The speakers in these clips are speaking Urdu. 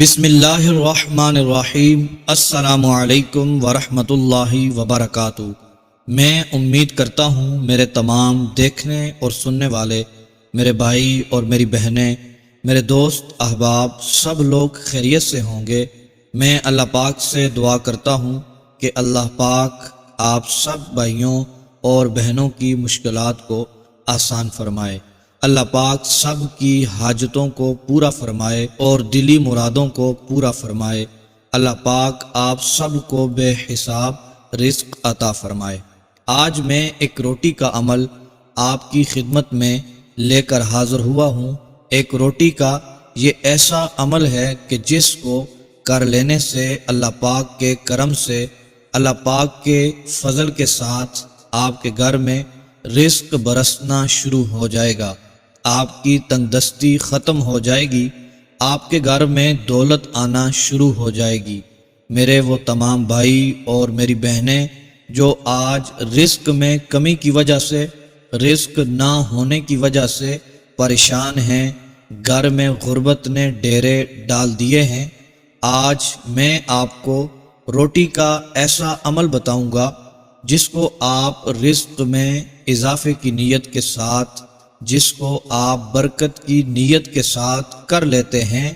بسم اللہ الرحمن الرحیم۔ السلام علیکم ورحمۃ اللہ وبرکاتہ۔ میں امید کرتا ہوں میرے تمام دیکھنے اور سننے والے میرے بھائی اور میری بہنیں، میرے دوست احباب سب لوگ خیریت سے ہوں گے۔ میں اللہ پاک سے دعا کرتا ہوں کہ اللہ پاک آپ سب بھائیوں اور بہنوں کی مشکلات کو آسان فرمائے۔ اللہ پاک سب کی حاجتوں کو پورا فرمائے اور دلی مرادوں کو پورا فرمائے۔ اللہ پاک آپ سب کو بے حساب رزق عطا فرمائے۔ آج میں ایک روٹی کا عمل آپ کی خدمت میں لے کر حاضر ہوا ہوں۔ ایک روٹی کا یہ ایسا عمل ہے کہ جس کو کر لینے سے اللہ پاک کے کرم سے، اللہ پاک کے فضل کے ساتھ آپ کے گھر میں رزق برسنا شروع ہو جائے گا، آپ کی تنگ دستی ختم ہو جائے گی، آپ کے گھر میں دولت آنا شروع ہو جائے گی۔ میرے وہ تمام بھائی اور میری بہنیں جو آج رزق میں کمی کی وجہ سے، رزق نہ ہونے کی وجہ سے پریشان ہیں، گھر میں غربت نے ڈیرے ڈال دیے ہیں، آج میں آپ کو روٹی کا ایسا عمل بتاؤں گا جس کو آپ رزق میں اضافے کی نیت کے ساتھ، جس کو آپ برکت کی نیت کے ساتھ کر لیتے ہیں،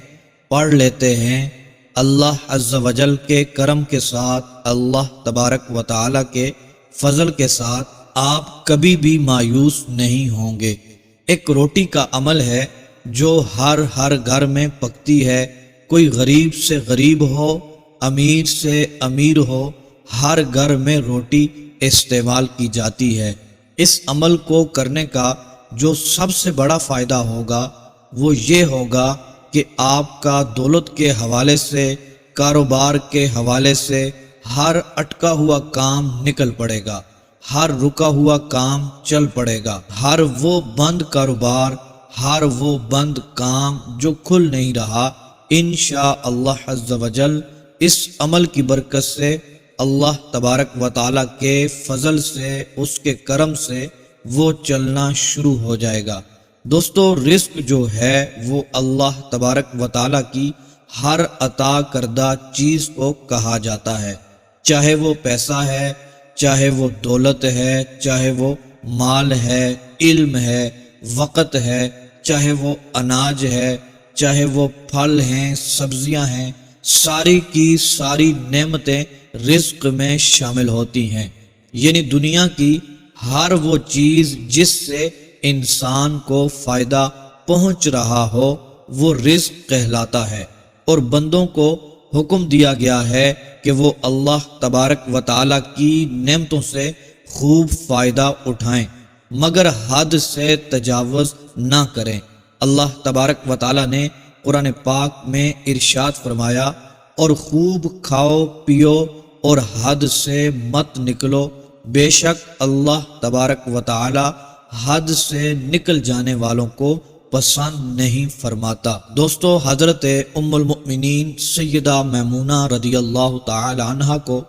پڑھ لیتے ہیں، اللہ عز و جل کے کرم کے ساتھ، اللہ تبارک و تعالی کے فضل کے ساتھ آپ کبھی بھی مایوس نہیں ہوں گے۔ ایک روٹی کا عمل ہے جو ہر گھر میں پکتی ہے، کوئی غریب سے غریب ہو، امیر سے امیر ہو، ہر گھر میں روٹی استعمال کی جاتی ہے۔ اس عمل کو کرنے کا جو سب سے بڑا فائدہ ہوگا وہ یہ ہوگا کہ آپ کا دولت کے حوالے سے، کاروبار کے حوالے سے ہر اٹکا ہوا کام نکل پڑے گا، ہر رکا ہوا کام چل پڑے گا، ہر وہ بند کاروبار، ہر وہ بند کام جو کھل نہیں رہا، انشاءاللہ عز و جل اس عمل کی برکت سے، اللہ تبارک و تعالی کے فضل سے، اس کے کرم سے وہ چلنا شروع ہو جائے گا۔ دوستو، رزق جو ہے وہ اللہ تبارک و تعالی کی ہر عطا کردہ چیز کو کہا جاتا ہے، چاہے وہ پیسہ ہے، چاہے وہ دولت ہے، چاہے وہ مال ہے، علم ہے، وقت ہے، چاہے وہ اناج ہے، چاہے وہ پھل ہیں، سبزیاں ہیں، ساری کی ساری نعمتیں رزق میں شامل ہوتی ہیں۔ یعنی دنیا کی ہر وہ چیز جس سے انسان کو فائدہ پہنچ رہا ہو وہ رزق کہلاتا ہے، اور بندوں کو حکم دیا گیا ہے کہ وہ اللہ تبارک و تعالی کی نعمتوں سے خوب فائدہ اٹھائیں، مگر حد سے تجاوز نہ کریں۔ اللہ تبارک و تعالی نے قرآن پاک میں ارشاد فرمایا، اور خوب کھاؤ پیو اور حد سے مت نکلو، بے شک اللہ تبارک و تعالی حد سے نکل جانے والوں کو پسند نہیں فرماتا۔ دوستو، حضرت ام المؤمنین سیدہ میمونہ رضی اللہ تعالی عنہ کو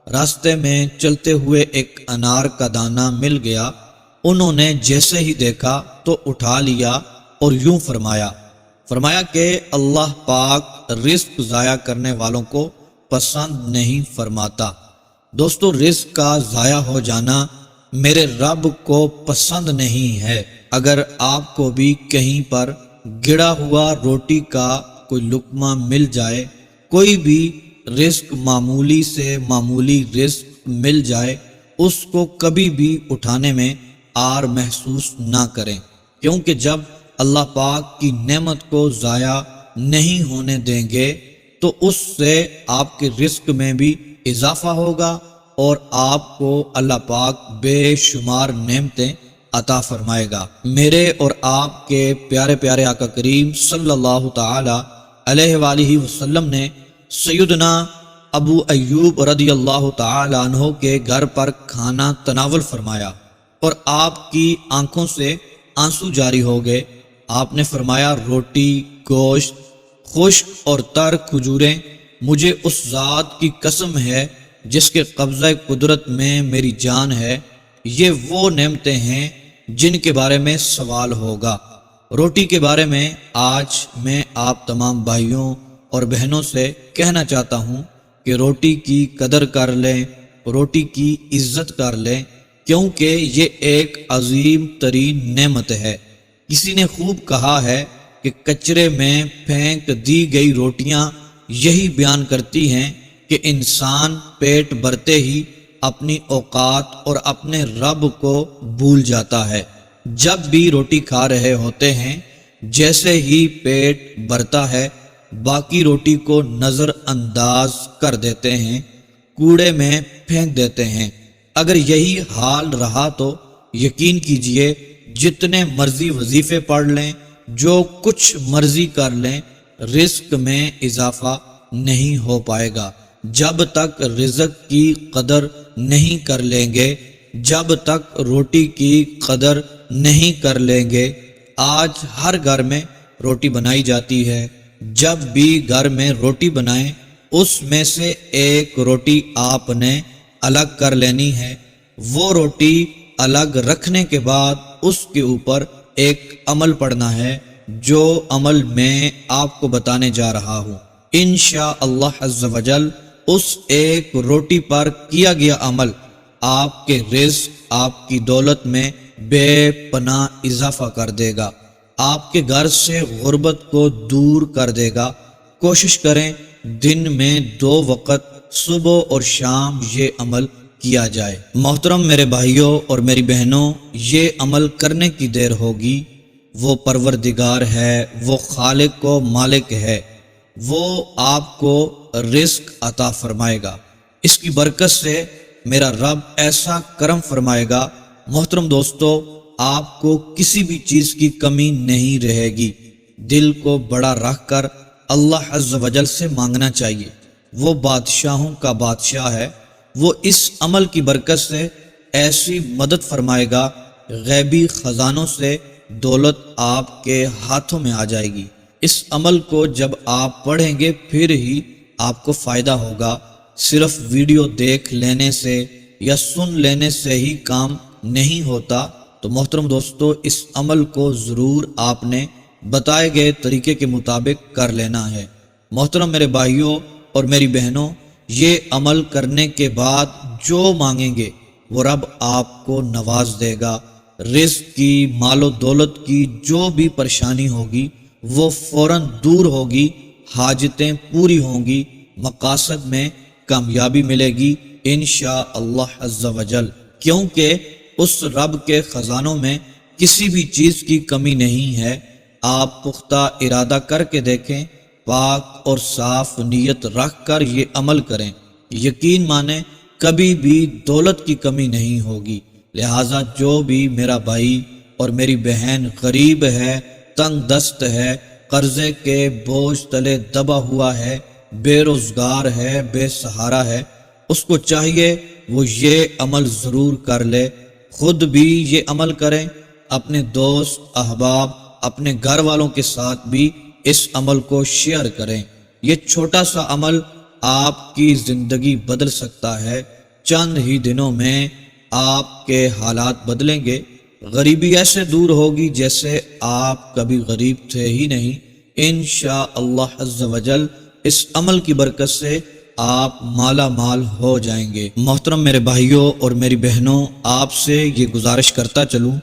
راستے میں چلتے ہوئے ایک انار کا دانہ مل گیا۔ انہوں نے جیسے ہی دیکھا تو اٹھا لیا اور یوں فرمایا کہ اللہ پاک رزق ضائع کرنے والوں کو پسند نہیں فرماتا۔ دوستو، رزق کا ضائع ہو جانا میرے رب کو پسند نہیں ہے۔ اگر آپ کو بھی کہیں پر گڑا ہوا روٹی کا کوئی لقمہ مل جائے، کوئی بھی رزق معمولی سے معمولی رزق مل جائے، اس کو کبھی بھی اٹھانے میں عار محسوس نہ کریں، کیونکہ جب اللہ پاک کی نعمت کو ضائع نہیں ہونے دیں گے تو اس سے آپ کے رزق میں بھی اضافہ ہوگا اور آپ کو اللہ پاک بے شمار نعمتیں عطا فرمائے گا۔ میرے اور آپ کے پیارے پیارے آقا کریم صلی اللہ تعالی علیہ وآلہ وسلم نے سیدنا ابو ایوب رضی اللہ تعالی عنہ کے گھر پر کھانا تناول فرمایا اور آپ کی آنکھوں سے آنسو جاری ہو گئے۔ آپ نے فرمایا، روٹی، گوشت، خشک اور تر کھجوریں، مجھے اس ذات کی قسم ہے جس کے قبضہ قدرت میں میری جان ہے، یہ وہ نعمتیں ہیں جن کے بارے میں سوال ہوگا۔ روٹی کے بارے میں آج میں آپ تمام بھائیوں اور بہنوں سے کہنا چاہتا ہوں کہ روٹی کی قدر کر لیں، روٹی کی عزت کر لیں، کیونکہ یہ ایک عظیم ترین نعمت ہے۔ کسی نے خوب کہا ہے کہ کچرے میں پھینک دی گئی روٹیاں یہی بیان کرتی ہیں کہ انسان پیٹ بھرتے ہی اپنی اوقات اور اپنے رب کو بھول جاتا ہے۔ جب بھی روٹی کھا رہے ہوتے ہیں، جیسے ہی پیٹ بھرتا ہے باقی روٹی کو نظر انداز کر دیتے ہیں، کوڑے میں پھینک دیتے ہیں۔ اگر یہی حال رہا تو یقین کیجئے جتنے مرضی وظیفے پڑھ لیں، جو کچھ مرضی کر لیں، رزق میں اضافہ نہیں ہو پائے گا۔ جب تک رزق کی قدر نہیں کر لیں گے، جب تک روٹی کی قدر نہیں کر لیں گے۔ آج ہر گھر میں روٹی بنائی جاتی ہے، جب بھی گھر میں روٹی بنائیں اس میں سے ایک روٹی آپ نے الگ کر لینی ہے۔ وہ روٹی الگ رکھنے کے بعد اس کے اوپر ایک عمل پڑھنا ہے، جو عمل میں آپ کو بتانے جا رہا ہوں۔ انشاءاللہ عز و جل اس ایک روٹی پر کیا گیا عمل آپ کے رزق، آپ کی دولت میں بے پناہ اضافہ کر دے گا، آپ کے گھر سے غربت کو دور کر دے گا۔ کوشش کریں دن میں 2 وقت صبح اور شام یہ عمل کیا جائے۔ محترم میرے بھائیوں اور میری بہنوں، یہ عمل کرنے کی دیر ہوگی۔ وہ پروردگار ہے، وہ خالق و مالک ہے، وہ آپ کو رزق عطا فرمائے گا۔ اس کی برکت سے میرا رب ایسا کرم فرمائے گا، محترم دوستو، آپ کو کسی بھی چیز کی کمی نہیں رہے گی۔ دل کو بڑا رکھ کر اللہ عز و جل سے مانگنا چاہیے۔ وہ بادشاہوں کا بادشاہ ہے، وہ اس عمل کی برکت سے ایسی مدد فرمائے گا، غیبی خزانوں سے دولت آپ کے ہاتھوں میں آ جائے گی۔ اس عمل کو جب آپ پڑھیں گے پھر ہی آپ کو فائدہ ہوگا۔ صرف ویڈیو دیکھ لینے سے یا سن لینے سے ہی کام نہیں ہوتا، تو محترم دوستو اس عمل کو ضرور آپ نے بتائے گئے طریقے کے مطابق کر لینا ہے۔ محترم میرے بھائیوں اور میری بہنوں، یہ عمل کرنے کے بعد جو مانگیں گے وہ رب آپ کو نواز دے گا۔ رزق کی، مال و دولت کی جو بھی پریشانی ہوگی وہ فوراً دور ہوگی، حاجتیں پوری ہوں گی، مقاصد میں کامیابی ملے گی انشاءاللہ عز و جل، کیونکہ اس رب کے خزانوں میں کسی بھی چیز کی کمی نہیں ہے۔ آپ پختہ ارادہ کر کے دیکھیں، پاک اور صاف نیت رکھ کر یہ عمل کریں، یقین مانیں کبھی بھی دولت کی کمی نہیں ہوگی۔ لہٰذا جو بھی میرا بھائی اور میری بہن غریب ہے، تنگ دست ہے، قرضے کے بوجھ تلے دبا ہوا ہے، بے روزگار ہے، بے سہارا ہے، اس کو چاہیے وہ یہ عمل ضرور کر لے، خود بھی یہ عمل کریں، اپنے دوست احباب، اپنے گھر والوں کے ساتھ بھی اس عمل کو شیئر کریں۔ یہ چھوٹا سا عمل آپ کی زندگی بدل سکتا ہے۔ چند ہی دنوں میں آپ کے حالات بدلیں گے، غریبی ایسے دور ہوگی جیسے آپ کبھی غریب تھے ہی نہیں۔ انشاءاللہ عز و جل اس عمل کی برکت سے آپ مالا مال ہو جائیں گے۔ محترم میرے بھائیوں اور میری بہنوں، آپ سے یہ گزارش کرتا چلوں،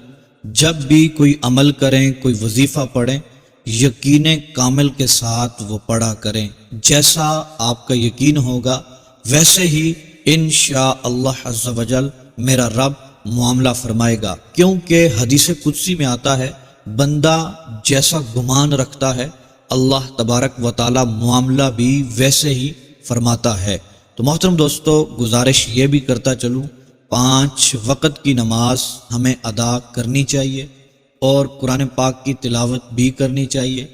جب بھی کوئی عمل کریں، کوئی وظیفہ پڑھیں، یقین کامل کے ساتھ وہ پڑھا کریں۔ جیسا آپ کا یقین ہوگا ویسے ہی انشاءاللہ عز و جل میرا رب معاملہ فرمائے گا، کیونکہ حدیث قدسی میں آتا ہے بندہ جیسا گمان رکھتا ہے اللہ تبارک و تعالی معاملہ بھی ویسے ہی فرماتا ہے۔ تو محترم دوستو، گزارش یہ بھی کرتا چلوں، 5 وقت کی نماز ہمیں ادا کرنی چاہیے اور قرآن پاک کی تلاوت بھی کرنی چاہیے،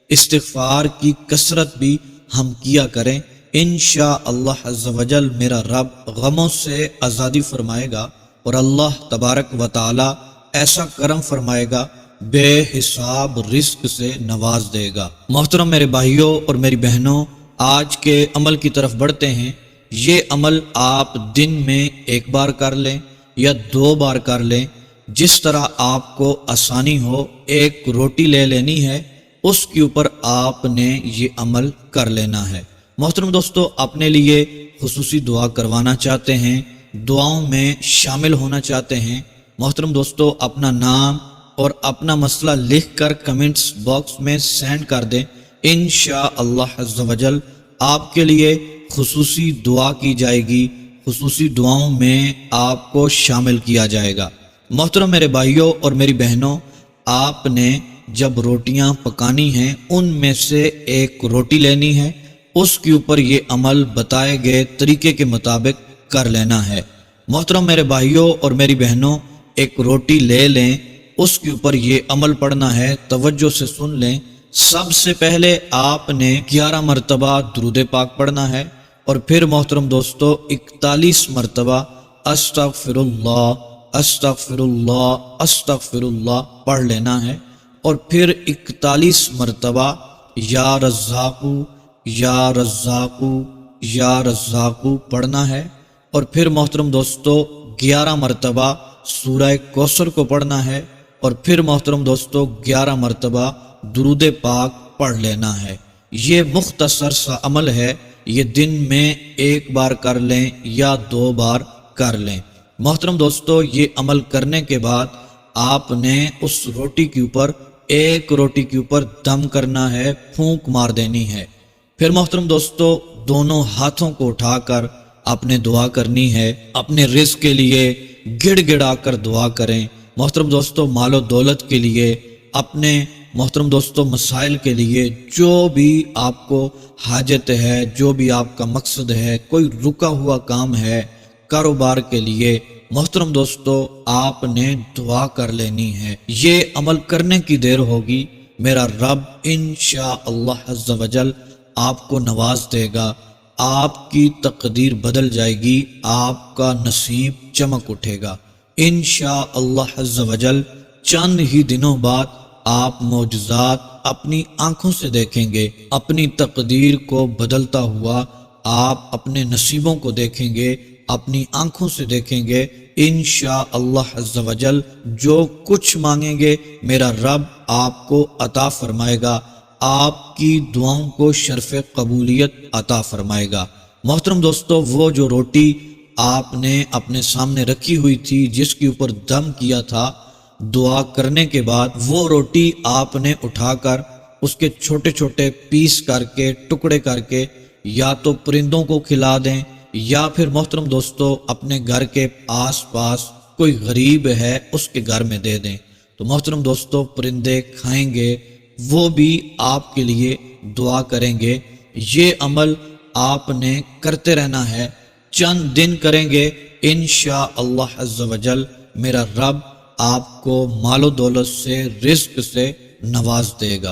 استغفار کی کثرت بھی ہم کیا کریں۔ انشاءاللہ عز و جل میرا رب غموں سے آزادی فرمائے گا اور اللہ تبارک و تعالی ایسا کرم فرمائے گا، بے حساب رزق سے نواز دے گا۔ محترم میرے بھائیوں اور میری بہنوں، آج کے عمل کی طرف بڑھتے ہیں۔ یہ عمل آپ دن میں 1 بار کر لیں یا 2 بار کر لیں، جس طرح آپ کو آسانی ہو۔ ایک روٹی لے لینی ہے، اس کے اوپر آپ نے یہ عمل کر لینا ہے۔ محترم دوستو، اپنے لیے خصوصی دعا کروانا چاہتے ہیں، دعاؤں میں شامل ہونا چاہتے ہیں، محترم دوستو اپنا نام اور اپنا مسئلہ لکھ کر کمنٹس باکس میں سینڈ کر دیں۔ انشاءاللہ عز و جل آپ کے لیے خصوصی دعا کی جائے گی، خصوصی دعاؤں میں آپ کو شامل کیا جائے گا۔ محترم میرے بھائیوں اور میری بہنوں، آپ نے جب روٹیاں پکانی ہیں ان میں سے ایک روٹی لینی ہے، اس کے اوپر یہ عمل بتائے گئے طریقے کے مطابق کر لینا ہے۔ محترم میرے بھائیوں اور میری بہنوں، ایک روٹی لے لیں، اس کے اوپر یہ عمل پڑھنا ہے، توجہ سے سن لیں۔ سب سے پہلے آپ نے 11 مرتبہ درود پاک پڑھنا ہے، اور پھر محترم دوستو 41 مرتبہ استغفر اللہ استغفر اللہ استغفر اللہ پڑھ لینا ہے، اور پھر 41 مرتبہ یا رزاقو یا رزاقو یا رزاقو پڑھنا ہے، اور پھر محترم دوستو 11 مرتبہ سورہ کوثر کو پڑھنا ہے، اور پھر محترم دوستو 11 مرتبہ درود پاک پڑھ لینا ہے۔ یہ مختصر سا عمل ہے، یہ دن میں ایک بار کر لیں یا 2 بار کر لیں۔ محترم دوستو، یہ عمل کرنے کے بعد آپ نے اس روٹی کے اوپر، ایک روٹی کے اوپر دم کرنا ہے، پھونک مار دینی ہے۔ پھر محترم دوستو دونوں ہاتھوں کو اٹھا کر آپ نے دعا کرنی ہے، اپنے رزق کے لیے گڑ گڑا کر دعا کریں۔ محترم دوستو مال و دولت کے لیے، اپنے محترم دوستو مسائل کے لیے، جو بھی آپ کو حاجت ہے، جو بھی آپ کا مقصد ہے، کوئی رکا ہوا کام ہے کاروبار کے لیے، محترم دوستو آپ نے دعا کر لینی ہے۔ یہ عمل کرنے کی دیر ہوگی، میرا رب انشاءاللہ عز و جل آپ کو نواز دے گا، آپ کی تقدیر بدل جائے گی، آپ کا نصیب چمک اٹھے گا انشاءاللہ عز و جل۔ چند ہی دنوں بعد آپ معجزات اپنی آنکھوں سے دیکھیں گے، اپنی تقدیر کو بدلتا ہوا آپ اپنے نصیبوں کو دیکھیں گے، اپنی آنکھوں سے دیکھیں گے انشاءاللہ عز و جل۔ جو کچھ مانگیں گے میرا رب آپ کو عطا فرمائے گا، آپ کی دعاؤں کو شرف قبولیت عطا فرمائے گا۔ محترم دوستو، وہ جو روٹی آپ نے اپنے سامنے رکھی ہوئی تھی، جس کے اوپر دم کیا تھا، دعا کرنے کے بعد وہ روٹی آپ نے اٹھا کر اس کے چھوٹے چھوٹے پیس کر کے، ٹکڑے کر کے، یا تو پرندوں کو کھلا دیں، یا پھر محترم دوستو اپنے گھر کے آس پاس کوئی غریب ہے اس کے گھر میں دے دیں، تو محترم دوستو پرندے کھائیں گے، وہ بھی آپ کے لیے دعا کریں گے۔ یہ عمل آپ نے کرتے رہنا ہے، چند دن کریں گے انشاءاللہ عز و جل، میرا رب آپ کو مال و دولت سے، رزق سے نواز دے گا۔